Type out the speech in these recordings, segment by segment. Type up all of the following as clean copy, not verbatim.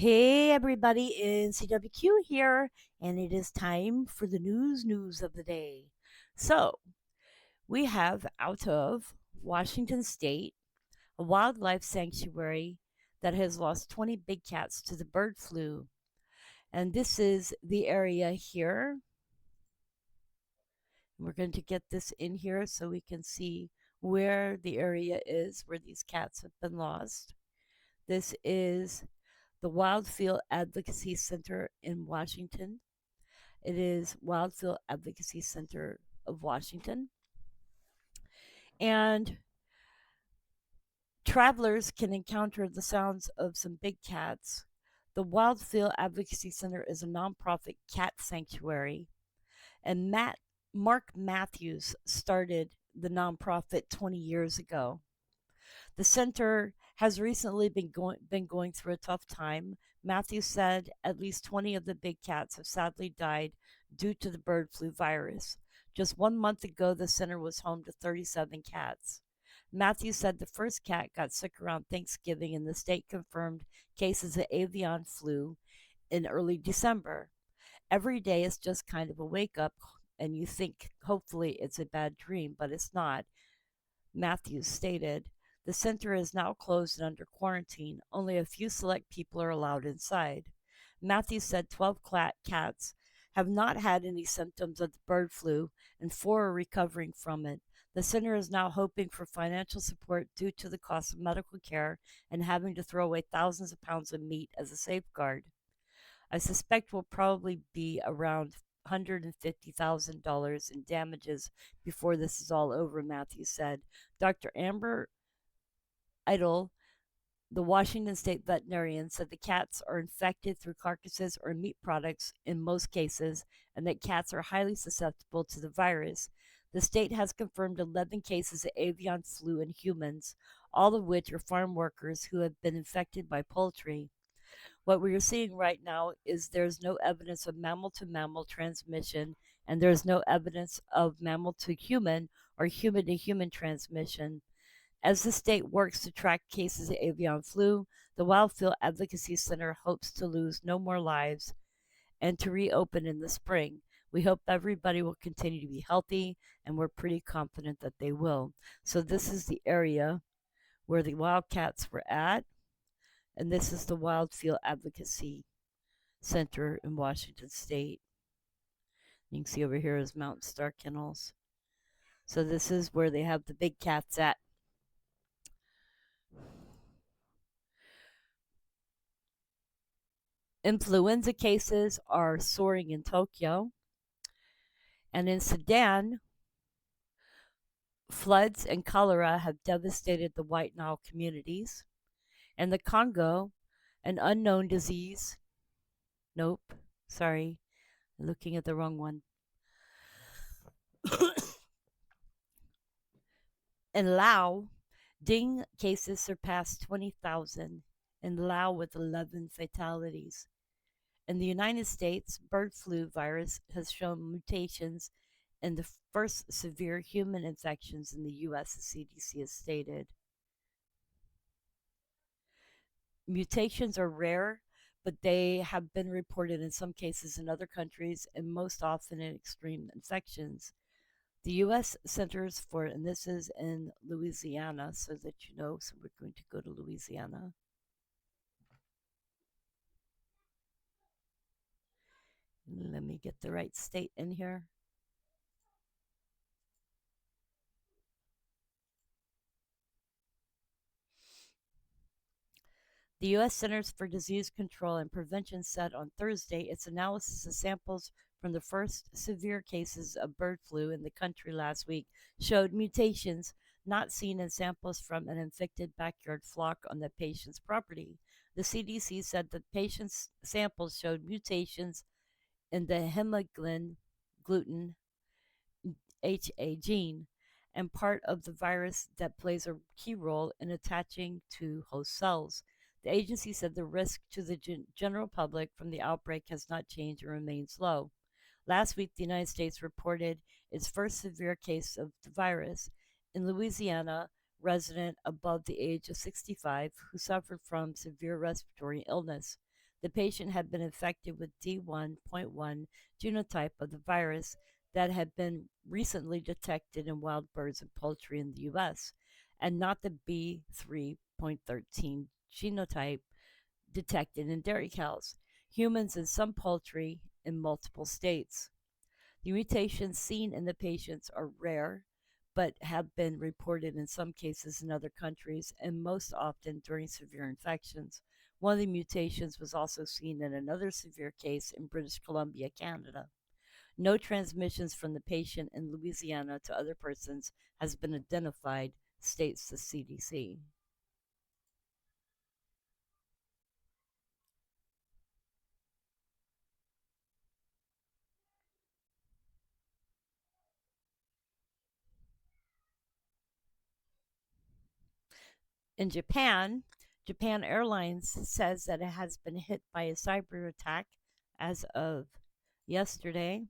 Hey everybody, NCWQ here, and it is time for the news of the day. So, we have out of Washington State a wildlife sanctuary that has lost 20 big cats to the bird flu. And this is the area here. We're going to get this in here so we can see where the area is where these cats have been lost. This is the Wildfield Advocacy Center in Washington. It is Wildfield Advocacy Center of Washington. And travelers can encounter the sounds of some big cats. The Wildfield Advocacy Center is a nonprofit cat sanctuary, and Mark Matthews started the nonprofit 20 years ago. The center has recently been going through a tough time. Matthews said at least 20 of the big cats have sadly died due to the bird flu virus. Just 1 month ago, the center was home to 37 cats. Matthews said the first cat got sick around Thanksgiving, and the state confirmed cases of avian flu in early December. Every day is just kind of a wake up, and you think hopefully it's a bad dream, but it's not, Matthews stated. The center is now closed and under quarantine. Only a few select people are allowed inside. Matthews said 12 cats have not had any symptoms of the bird flu, and 4 are recovering from it. The center is now hoping for financial support due to the cost of medical care and having to throw away thousands of pounds of meat as a safeguard. I suspect will probably be around $150,000 in damages before this is all over, Matthews said. Dr. Amber Idle, the Washington State veterinarian, said the cats are infected through carcasses or meat products in most cases, and that cats are highly susceptible to the virus. The state has confirmed 11 cases of avian flu in humans, all of which are farm workers who have been infected by poultry. What we are seeing right now is there's no evidence of mammal to mammal transmission, and there's no evidence of mammal to human or human to human transmission. As the state works to track cases of avian flu, the Wildfield Advocacy Center hopes to lose no more lives and to reopen in the spring. We hope everybody will continue to be healthy, and we're pretty confident that they will. So, this is the area where the wildcats were at, and this is the Wildfield Advocacy Center in Washington State. You can see over here is Mountain Star Kennels. So, this is where they have the big cats at. Influenza cases are soaring in Tokyo. And in Sudan, floods and cholera have devastated the White Nile communities. In the Congo, an unknown disease. Nope, sorry, looking at the wrong one. In Laos, dengue cases surpassed 20,000 in Laos with 11 fatalities. In the United States, bird flu virus has shown mutations in the first severe human infections in the U.S., the CDC has stated. Mutations are rare, but they have been reported in some cases in other countries and most often in extreme infections. The U.S. Centers for, and this is in Louisiana, so that you know, so we're going to go to Louisiana. Let me get the right state in here. The U.S. Centers for Disease Control and Prevention said on Thursday its analysis of samples from the first severe cases of bird flu in the country last week showed mutations not seen in samples from an infected backyard flock on the patient's property. The CDC said the patient's samples showed mutations in the hemoglobin gluten HA gene, and part of the virus that plays a key role in attaching to host cells. The agency said the risk to the general public from the outbreak has not changed and remains low. Last week, the United States reported its first severe case of the virus. In Louisiana, resident above the age of 65 who suffered from severe respiratory illness. The patient had been infected with D1.1 genotype of the virus that had been recently detected in wild birds and poultry in the US, and not the B3.13 genotype detected in dairy cows, humans, and some poultry in multiple states. The mutations seen in the patients are rare, but have been reported in some cases in other countries and most often during severe infections. One of the mutations was also seen in another severe case in British Columbia, Canada. No transmissions from the patient in Louisiana to other persons has been identified, states the CDC. In Japan, Japan Airlines says that it has been hit by a cyber attack as of yesterday.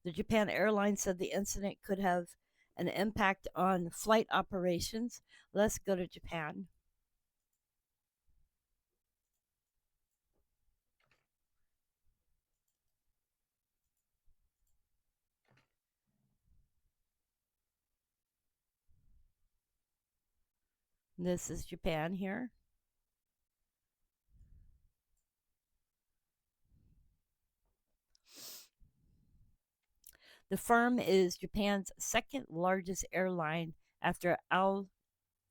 The Japan Airlines said the incident could have an impact on flight operations. Let's go to Japan. This is Japan here. The firm is Japan's second largest airline after All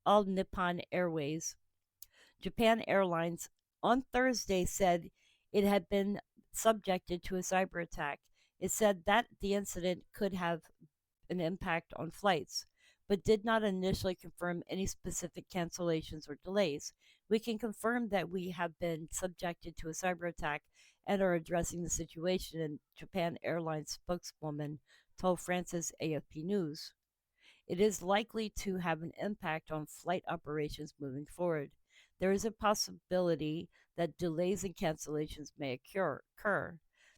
Nippon Airways. Japan Airlines on Thursday said it had been subjected to a cyber attack. It said that the incident could have an impact on flights, but did not initially confirm any specific cancellations or delays. We can confirm that we have been subjected to a cyber attack and are addressing the situation, and Japan Airlines spokeswoman told France's AFP News. It is likely to have an impact on flight operations moving forward. There is a possibility that delays and cancellations may occur.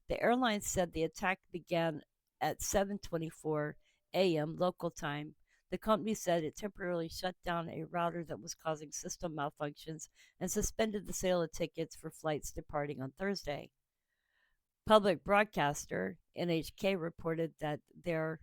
The airline said the attack began at 7:24 a.m. local time. The company said it temporarily shut down a router that was causing system malfunctions and suspended the sale of tickets for flights departing on Thursday. Public broadcaster NHK reported that there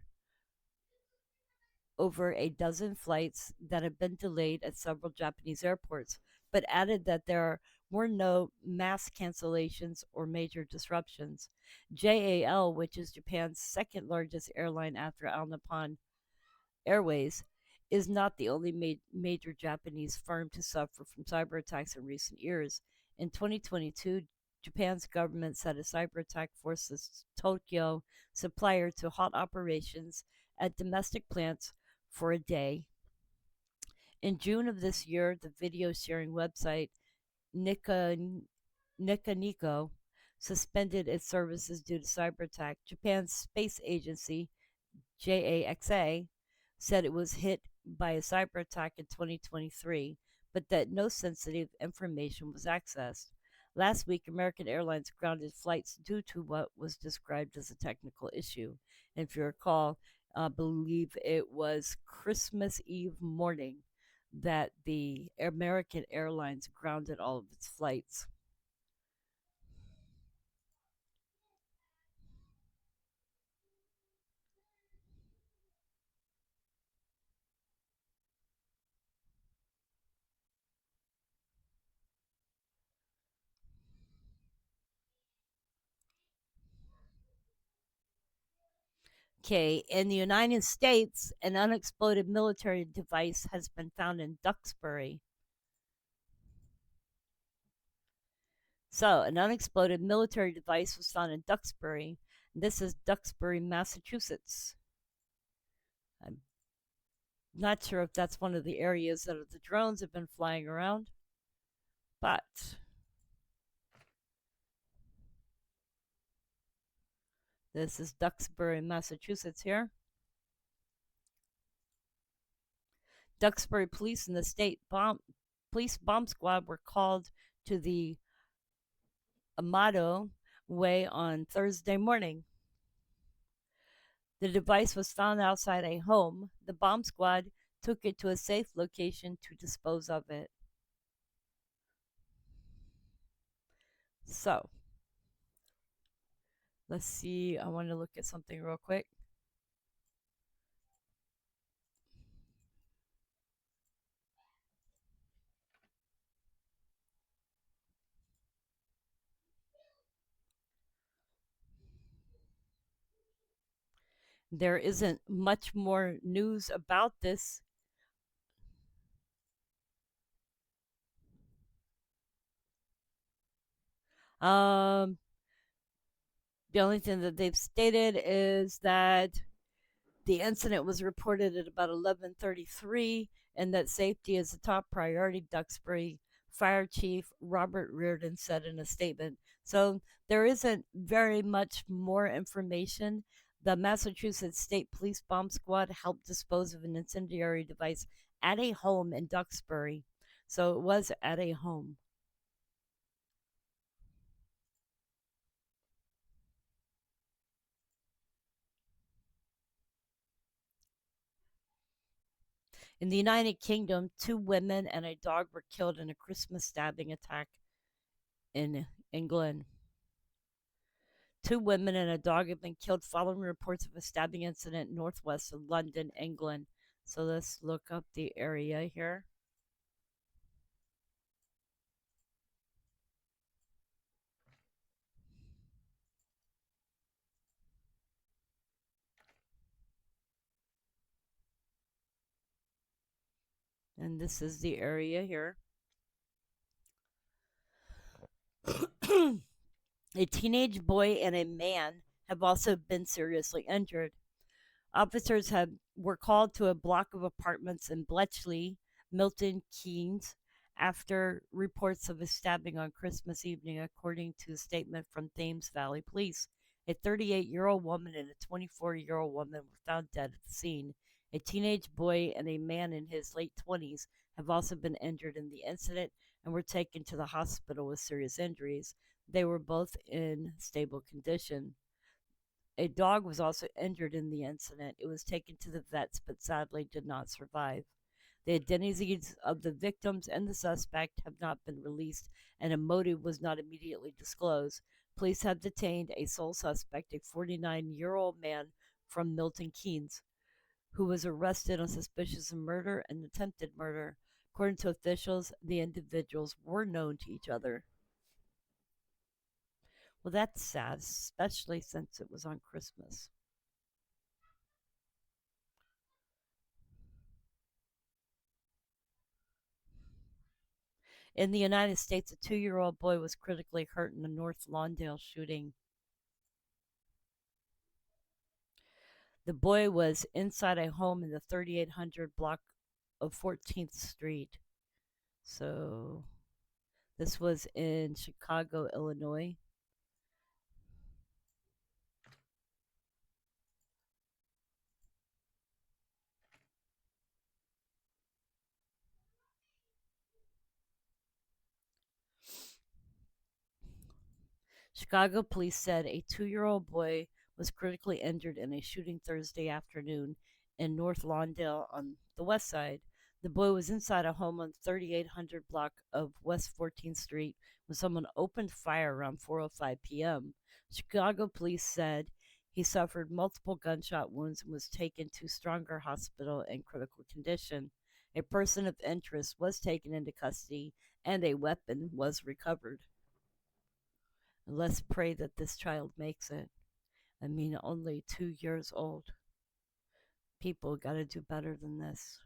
over a dozen flights that have been delayed at several Japanese airports, but added that there were no mass cancellations or major disruptions. JAL, which is Japan's second largest airline after Al Nippon Airways, is not the only major Japanese firm to suffer from cyber attacks in recent years. In 2022, Japan's government said a cyber attack forced its Tokyo supplier to halt operations at domestic plants for a day. In June of this year, the video sharing website Nika, Nikaniko suspended its services due to cyber attack. Japan's space agency, JAXA, said it was hit by a cyber attack in 2023, but that no sensitive information was accessed. Last week, American Airlines grounded flights due to what was described as a technical issue. And if you recall, I believe it was Christmas Eve morning that the American Airlines grounded all of its flights. Okay, in the United States, an unexploded military device has been found in Duxbury. So, an unexploded military device was found in Duxbury. This is Duxbury, Massachusetts. I'm not sure if that's one of the areas that the drones have been flying around, but this is Duxbury, Massachusetts here. Duxbury police and the police bomb squad were called to the Amado Way on Thursday morning. The device was found outside a home. The bomb squad took it to a safe location to dispose of it. So let's see. I want to look at something real quick. There isn't much more news about this. Um, the only thing that they've stated is that the incident was reported at about 11:33, and that safety is a top priority. Duxbury Fire Chief Robert Reardon said in a statement. So there isn't very much more information. The Massachusetts State Police Bomb Squad helped dispose of an incendiary device at a home in Duxbury. So it was at a home. In the United Kingdom, two women and a dog were killed in a Christmas stabbing attack in England. Two women and a dog have been killed following reports of a stabbing incident northwest of London, England. So let's look up the area here. And this is the area here. A teenage boy and a man have also been seriously injured. Officers were called to a block of apartments in Bletchley, Milton Keynes, after reports of a stabbing on Christmas evening, according to a statement from Thames Valley Police. A 38-year-old woman and a 24-year-old woman were found dead at the scene. A teenage boy and a man in his late 20s have also been injured in the incident and were taken to the hospital with serious injuries. They were both in stable condition. A dog was also injured in the incident. It was taken to the vets but sadly did not survive. The identities of the victims and the suspect have not been released, and a motive was not immediately disclosed. Police have detained a sole suspect, a 49-year-old man from Milton Keynes, who was arrested on suspicion of murder and attempted murder. According to officials, the individuals were known to each other. Well, that's sad, especially since it was on Christmas. In the United States, a 2-year-old boy was critically hurt in the North Lawndale shooting. The boy was inside a home in the 3800 block of 14th Street. So this was in Chicago, Illinois. Chicago police said a 2-year-old boy was critically injured in a shooting Thursday afternoon in North Lawndale on the west side. The boy was inside a home on 3800 block of West 14th Street when someone opened fire around 4:05 p.m. Chicago police said he suffered multiple gunshot wounds and was taken to Stronger Hospital in critical condition. A person of interest was taken into custody and a weapon was recovered. Let's pray that this child makes it. I mean, only 2 years old. People got to do better than this.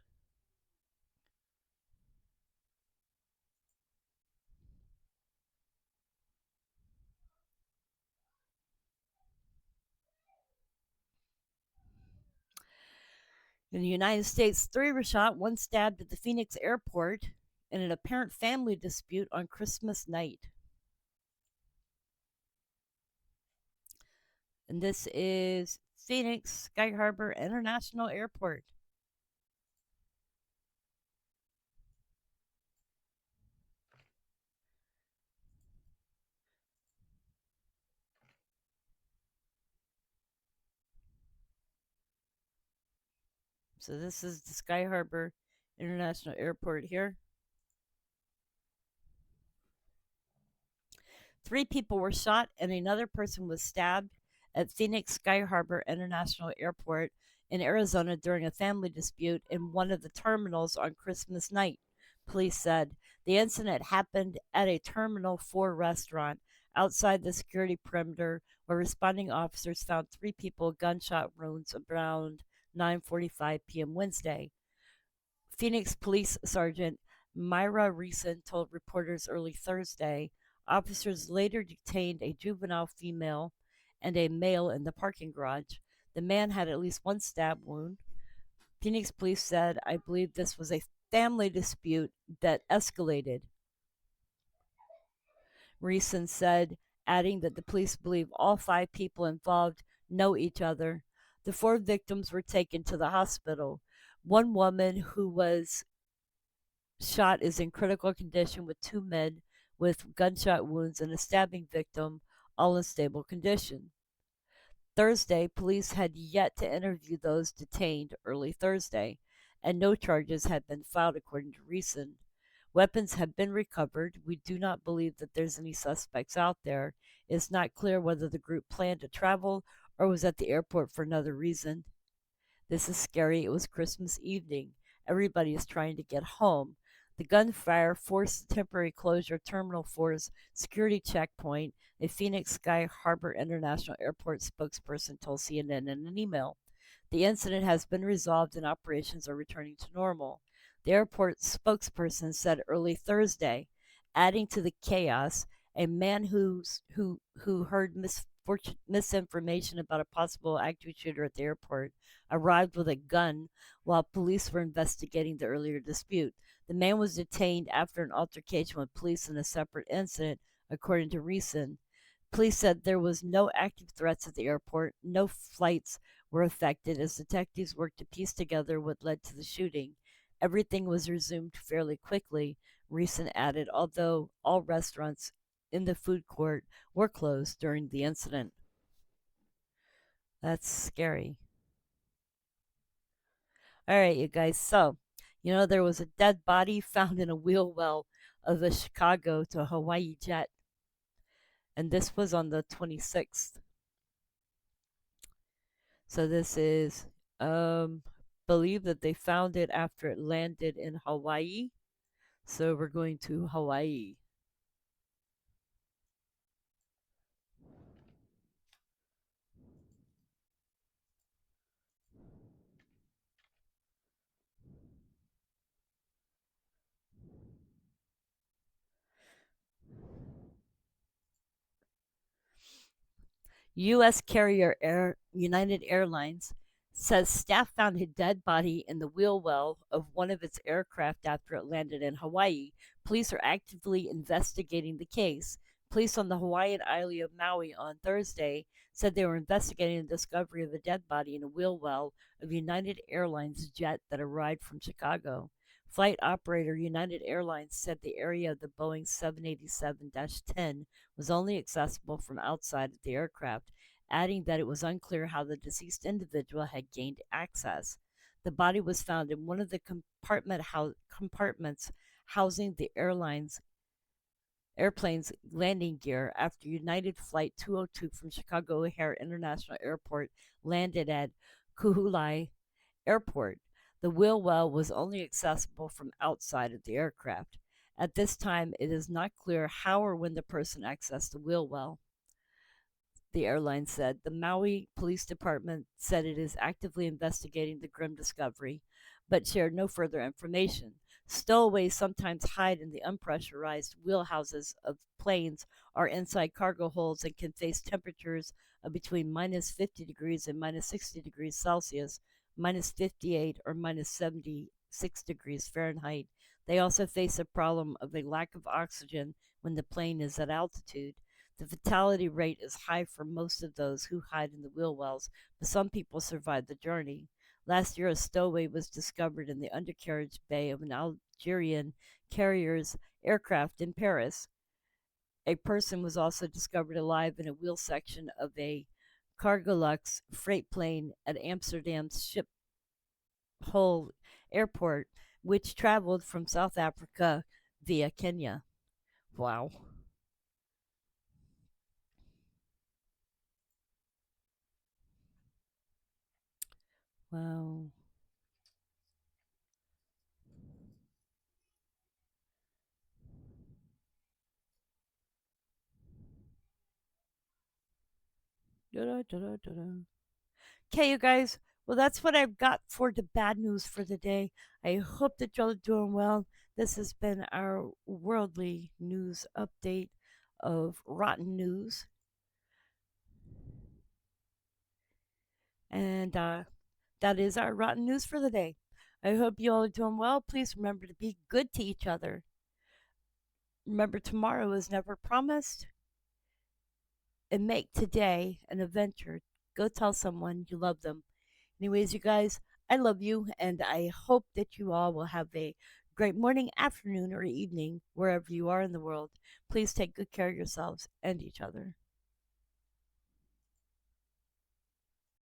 In the United States, three were shot, one stabbed at the Phoenix airport in an apparent family dispute on Christmas night. And this is Phoenix Sky Harbor International Airport. So this is the Sky Harbor International Airport here. Three people were shot and another person was stabbed at Phoenix Sky Harbor International Airport in Arizona during a family dispute in one of the terminals on Christmas night. Police said the incident happened at a Terminal 4 restaurant outside the security perimeter where responding officers found three people with gunshot wounds around 9:45 p.m. Wednesday. Phoenix Police Sergeant Myra Reeson told reporters early Thursday officers later detained a juvenile female and a male in the parking garage. The man had at least one stab wound. Phoenix police said, I believe this was a family dispute that escalated. Reeson said, adding that the police believe all five people involved know each other. The four victims were taken to the hospital. One woman who was shot is in critical condition, with two men with gunshot wounds and a stabbing victim, all in stable condition. Thursday, police had yet to interview those detained early Thursday, and no charges had been filed, according to Reeson. Weapons have been recovered. We do not believe that there's any suspects out there. It's not clear whether the group planned to travel or was at the airport for another reason. This is scary. It was Christmas evening. Everybody is trying to get home. The gunfire forced the temporary closure of Terminal 4's security checkpoint, a Phoenix Sky Harbor International Airport spokesperson told CNN in an email. The incident has been resolved and operations are returning to normal. The airport spokesperson said early Thursday, adding to the chaos, a man who heard misinformation about a possible active shooter at the airport arrived with a gun while police were investigating the earlier dispute. The man was detained after an altercation with police in a separate incident, according to Reeson. Police said there was no active threats at the airport. No flights were affected as detectives worked to piece together what led to the shooting. Everything was resumed fairly quickly, Reeson added, although all restaurants in the food court were closed during the incident. That's scary. All right, you guys. So, there was a dead body found in a wheel well of a Chicago to Hawaii jet, and this was on the 26th. So this is, believe that they found it after it landed in Hawaii. So we're going to Hawaii. U.S. carrier United Airlines says staff found a dead body in the wheel well of one of its aircraft after it landed in Hawaii. Police are actively investigating the case. Police on the Hawaiian island of Maui on Thursday said they were investigating the discovery of a dead body in a wheel well of United Airlines jet that arrived from Chicago. Flight operator United Airlines said the area of the Boeing 787 10 was only accessible from outside of the aircraft, adding that it was unclear how the deceased individual had gained access. The body was found in one of the compartments housing the airplane's landing gear after United Flight 202 from Chicago O'Hare International Airport landed at Kuhulai Airport. The wheel well was only accessible from outside of the aircraft. At this time, it is not clear how or when the person accessed the wheel well, the airline said. The Maui Police Department said it is actively investigating the grim discovery, but shared no further information. Stowaways sometimes hide in the unpressurized wheelhouses of planes or inside cargo holds and can face temperatures of between minus 50 degrees and minus 60 degrees Celsius, minus 58 or minus 76 degrees Fahrenheit. They also face a problem of a lack of oxygen when the plane is at altitude. The fatality rate is high for most of those who hide in the wheel wells, but some people survive the journey. Last year, a stowaway was discovered in the undercarriage bay of an Algerian carrier's aircraft in Paris. A person was also discovered alive in a wheel section of a Cargolux freight plane at Amsterdam's Schiphol Airport, which traveled from South Africa via Kenya. Wow. Wow. Da-da-da-da-da-da. Okay, you guys. Well, that's what I've got for the bad news for the day. I hope that y'all are doing well. This has been our worldly news update of rotten news. And that is our rotten news for the day. I hope you all are doing well. Please remember to be good to each other. Remember, tomorrow is never promised. And make today an adventure. Go tell someone you love them. Anyways, you guys, I love you, and I hope that you all will have a great morning, afternoon, or evening wherever you are in the world. Please take good care of yourselves and each other.